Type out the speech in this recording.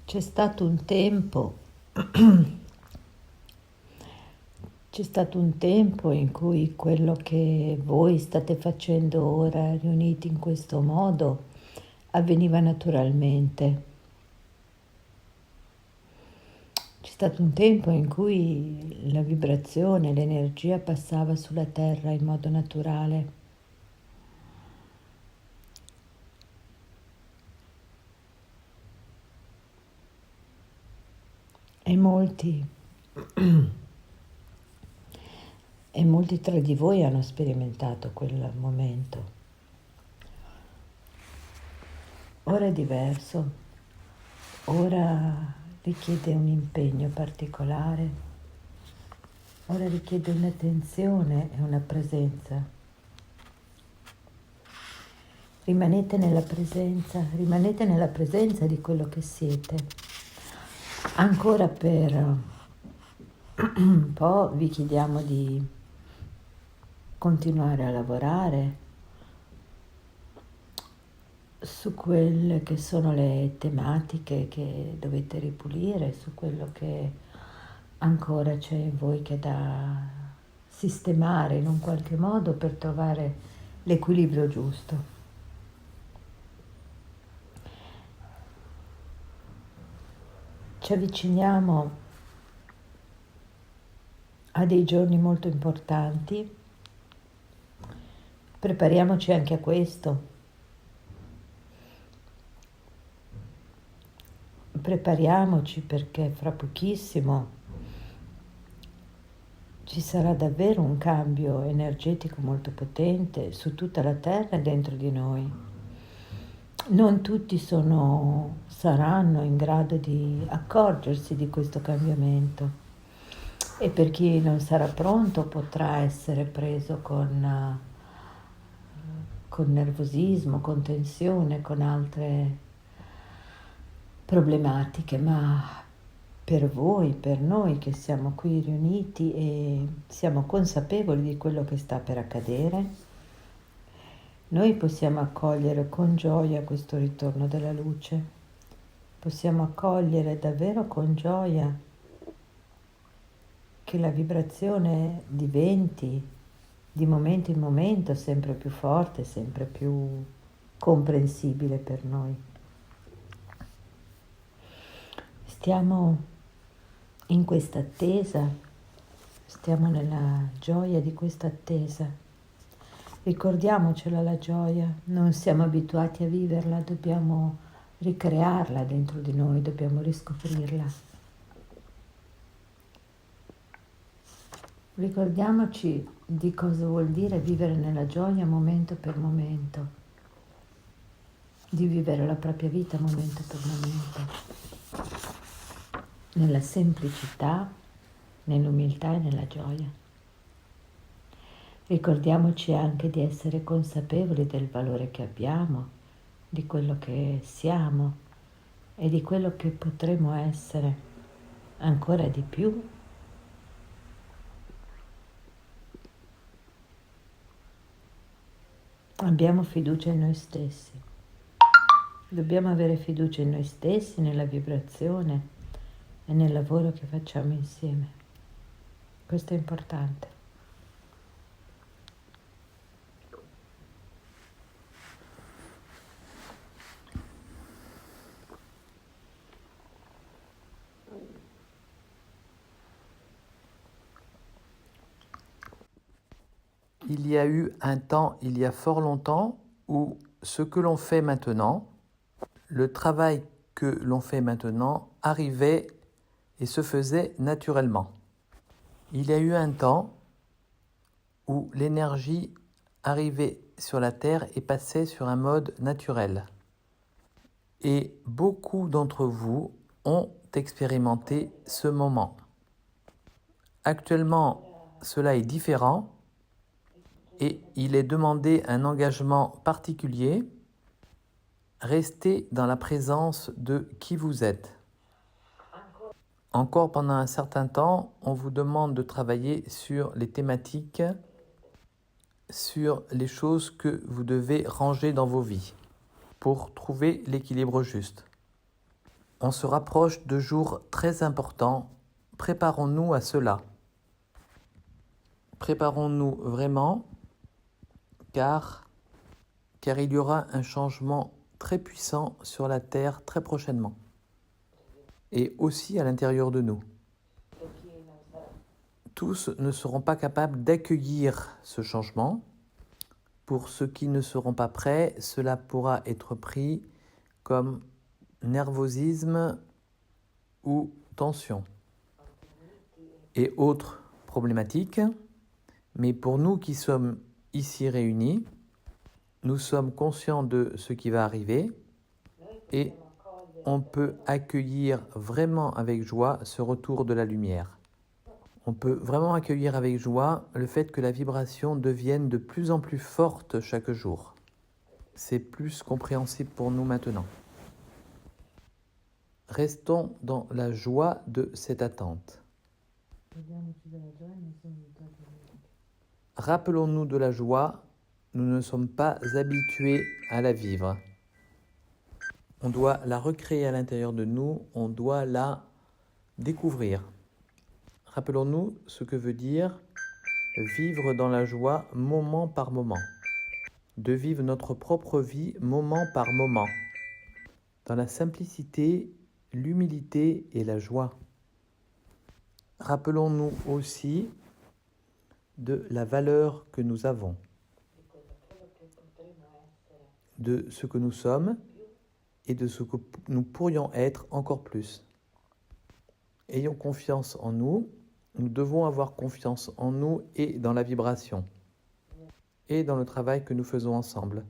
C'è stato un tempo, c'è stato un tempo in cui quello che voi state facendo ora, riuniti in questo modo, avveniva naturalmente. C'è stato un tempo in cui la vibrazione, l'energia passava sulla Terra in modo naturale. E molti, e molti tra di voi hanno sperimentato quel momento. Ora è diverso, ora richiede un impegno particolare, ora richiede un'attenzione e una presenza. Rimanete nella presenza di quello che siete. Ancora per un po' vi chiediamo di continuare a lavorare su quelle che sono le tematiche che dovete ripulire, su quello che ancora c'è in voi che da sistemare in un qualche modo per trovare l'equilibrio giusto. Ci avviciniamo a dei giorni molto importanti, prepariamoci anche a questo. Prepariamoci perché fra pochissimo ci sarà davvero un cambio energetico molto potente su tutta la Terra e dentro di noi. Non tutti saranno in grado di accorgersi di questo cambiamento e per chi non sarà pronto potrà essere preso con nervosismo, con tensione, con altre problematiche, ma per voi, per noi che siamo qui riuniti e siamo consapevoli di quello che sta per accadere, noi possiamo accogliere con gioia questo ritorno della luce, possiamo accogliere davvero con gioia che la vibrazione diventi di momento in momento sempre più forte, sempre più comprensibile per noi. Stiamo in questa attesa, stiamo nella gioia di questa attesa. Ricordiamocela la gioia, non siamo abituati a viverla, dobbiamo ricrearla dentro di noi, dobbiamo riscoprirla. Ricordiamoci di cosa vuol dire vivere nella gioia momento per momento, di vivere la propria vita momento per momento, nella semplicità, nell'umiltà e nella gioia. Ricordiamoci anche di essere consapevoli del valore che abbiamo, di quello che siamo e di quello che potremo essere ancora di più. Abbiamo fiducia in noi stessi. Dobbiamo avere fiducia in noi stessi, nella vibrazione e nel lavoro che facciamo insieme. Questo è importante. Il y a eu un temps, il y a fort longtemps, où ce que l'on fait maintenant, le travail que l'on fait maintenant, arrivait et se faisait naturellement. Il y a eu un temps où l'énergie arrivait sur la Terre et passait sur un mode naturel. Et beaucoup d'entre vous ont expérimenté ce moment. Actuellement, cela est différent et il est demandé un engagement particulier. Restez dans la présence de qui vous êtes. Encore pendant un certain temps, on vous demande de travailler sur les thématiques, sur les choses que vous devez ranger dans vos vies pour trouver l'équilibre juste. On se rapproche de jours très importants. Préparons-nous à cela. Préparons-nous vraiment, car il y aura un changement très puissant sur la Terre très prochainement. Et aussi à l'intérieur de nous. Tous ne seront pas capables d'accueillir ce changement. Pour ceux qui ne seront pas prêts, cela pourra être pris comme nervosisme ou tension et autres problématiques. Mais pour nous qui sommes ici réunis, nous sommes conscients de ce qui va arriver et on peut accueillir vraiment avec joie ce retour de la lumière. On peut vraiment accueillir avec joie le fait que la vibration devienne de plus en plus forte chaque jour. C'est plus compréhensible pour nous maintenant. Restons dans la joie de cette attente. Rappelons-nous de la joie, nous ne sommes pas habitués à la vivre. On doit la recréer à l'intérieur de nous, on doit la découvrir. Rappelons-nous ce que veut dire vivre dans la joie moment par moment. De vivre notre propre vie moment par moment. Dans la simplicité, l'humilité et la joie. Rappelons-nous aussi de la valeur que nous avons, de ce que nous sommes et de ce que nous pourrions être encore plus. Ayons confiance en nous, nous devons avoir confiance en nous et dans la vibration, et dans le travail que nous faisons ensemble.